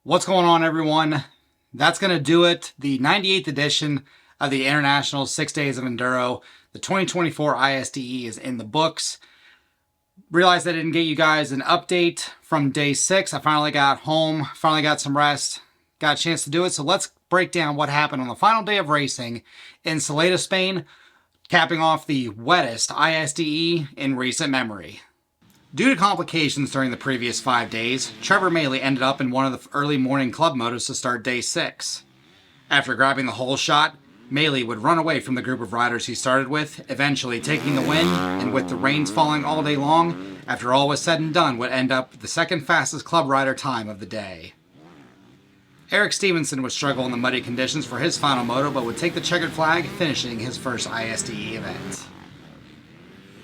What's going on, everyone? That's going to do it. The 98th edition of the International 6 Days of Enduro, the 2024 ISDE is in the books. Realized I didn't get you guys an update from day 6. I finally got home, finally got some rest, got a chance to do it. So let's break down what happened on the final day of racing in Saleda, Spain, capping off the wettest ISDE in recent memory. Due to complications during the previous 5 days, Trevor Maley ended up in one of the early morning club motos to start day 6. After grabbing the whole shot, Maley would run away from the group of riders he started with, eventually taking the win, and with the rains falling all day long, after all was said and done, would end up the second fastest club rider time of the day. Eric Stevenson would struggle in the muddy conditions for his final moto, but would take the checkered flag, finishing his first ISDE event.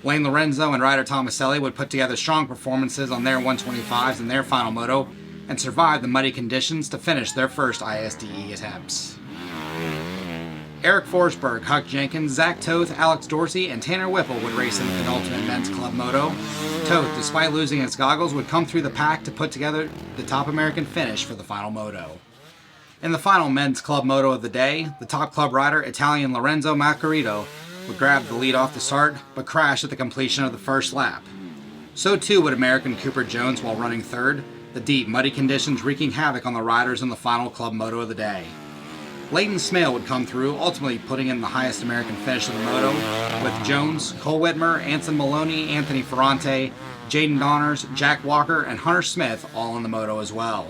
Lane Lorenzo and rider Tomaselli would put together strong performances on their 125s in their final moto and survive the muddy conditions to finish their first ISDE attempts. Eric Forsberg, Huck Jenkins, Zach Toth, Alex Dorsey, and Tanner Whipple would race in the penultimate men's club moto. Toth, despite losing his goggles, would come through the pack to put together the top American finish for the final moto. In the final men's club moto of the day, the top club rider, Italian Lorenzo Maccarito, would grab the lead off the start, but crash at the completion of the first lap. So too would American Cooper Jones while running third, the deep, muddy conditions wreaking havoc on the riders in the final club moto of the day. Leighton Smale would come through, ultimately putting in the highest American finish of the moto, with Jones, Cole Whitmer, Anson Maloney, Anthony Ferrante, Jaden Donners, Jack Walker, and Hunter Smith all in the moto as well.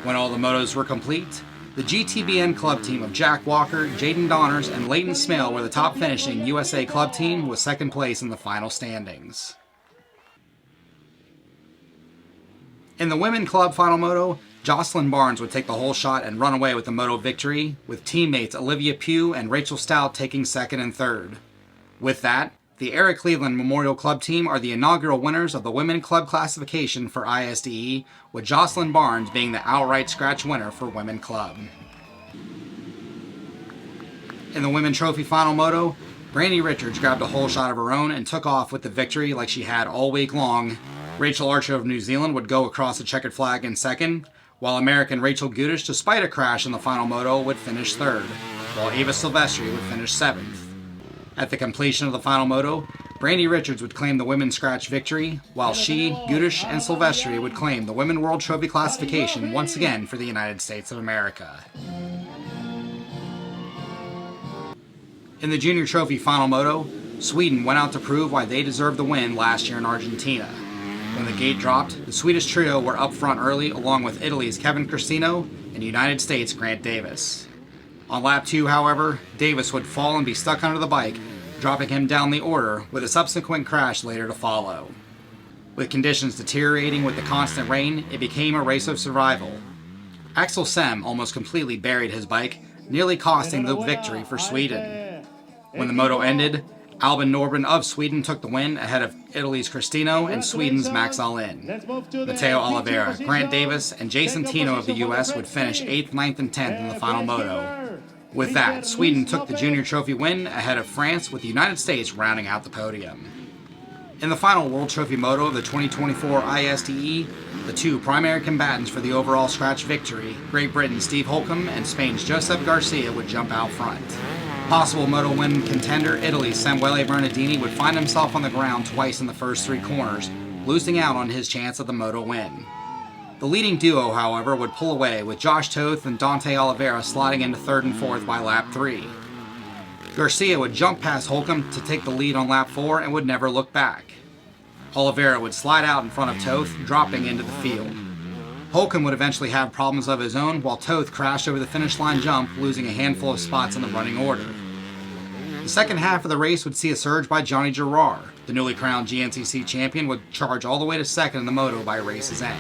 When all the motos were complete, the GTBN club team of Jack Walker, Jaden Donners, and Leighton Smale were the top finishing USA club team with second place in the final standings. In the women club final moto, Jocelyn Barnes would take the whole shot and run away with the moto victory, with teammates Olivia Pugh and Rachel Stout taking second and third. With that, the Eric Cleveland Memorial Club team are the inaugural winners of the women club classification for ISDE, with Jocelyn Barnes being the outright scratch winner for women club. In the women trophy final moto, Brandy Richards grabbed a whole shot of her own and took off with the victory like she had all week long. Rachel Archer of New Zealand would go across the checkered flag in second, while American Rachel Gudish, despite a crash in the final moto, would finish third, while Ava Silvestri would finish seventh. At the completion of the final moto, Brandy Richards would claim the women's scratch victory, while she, Gudish, and Silvestri would claim the Women World Trophy classification once again for the United States of America. In the Junior Trophy final moto, Sweden went out to prove why they deserved the win last year in Argentina. When the gate dropped, the Swedish trio were up front early along with Italy's Kevin Cristino and United States' Grant Davis. On lap 2, however, Davis would fall and be stuck under the bike, dropping him down the order, with a subsequent crash later to follow. With conditions deteriorating with the constant rain, it became a race of survival. Axel Sem almost completely buried his bike, nearly costing the victory for Sweden. When the moto ended, Albin Norben of Sweden took the win ahead of Italy's Cristino and Sweden's Max Allin. Matteo Oliveira, Grant Davis, and Jason Tino of the US would finish 8th, 9th, and 10th in the final moto. With that, Sweden took the Junior Trophy win ahead of France, with the United States rounding out the podium. In the final World Trophy moto of the 2024 ISDE, the two primary combatants for the overall scratch victory, Great Britain's Steve Holcomb and Spain's Josep Garcia, would jump out front. Possible moto win contender Italy's Samuele Bernardini would find himself on the ground twice in the first 3 corners, losing out on his chance at the moto win. The leading duo, however, would pull away, with Josh Toth and Dante Oliveira sliding into 3rd and 4th by lap 3. Garcia would jump past Holcomb to take the lead on lap 4 and would never look back. Oliveira would slide out in front of Toth, dropping into the field. Holcomb would eventually have problems of his own, while Toth crashed over the finish line jump, losing a handful of spots in the running order. The second half of the race would see a surge by Johnny Girard. The newly crowned GNCC champion would charge all the way to second in the moto by race's end.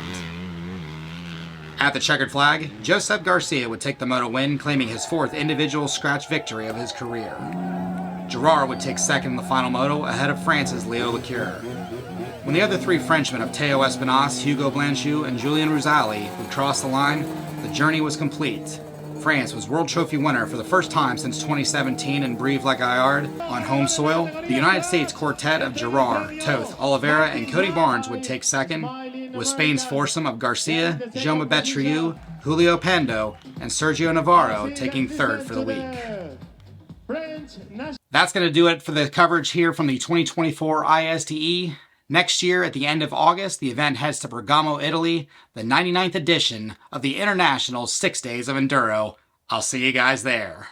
At the checkered flag, Josep Garcia would take the moto win, claiming his 4th individual scratch victory of his career. Girard would take second in the final moto ahead of France's Leo Lecure. When the other 3 Frenchmen of Théo Espinasse, Hugo Blanchot, and Julien Roussali would cross the line, the journey was complete. France was World Trophy winner for the first time since 2017 in Brive-la-Gaillarde on home soil. The United States quartet of Girard, Toth, Oliveira, and Cody Barnes would take second, with Spain's foursome of Garcia, Jaume Betriu, Julio Pando, and Sergio Navarro taking third for the week. That's going to do it for the coverage here from the 2024 ISDE. Next year, at the end of August, the event heads to Bergamo, Italy, the 99th edition of the International 6 Days of Enduro. I'll see you guys there.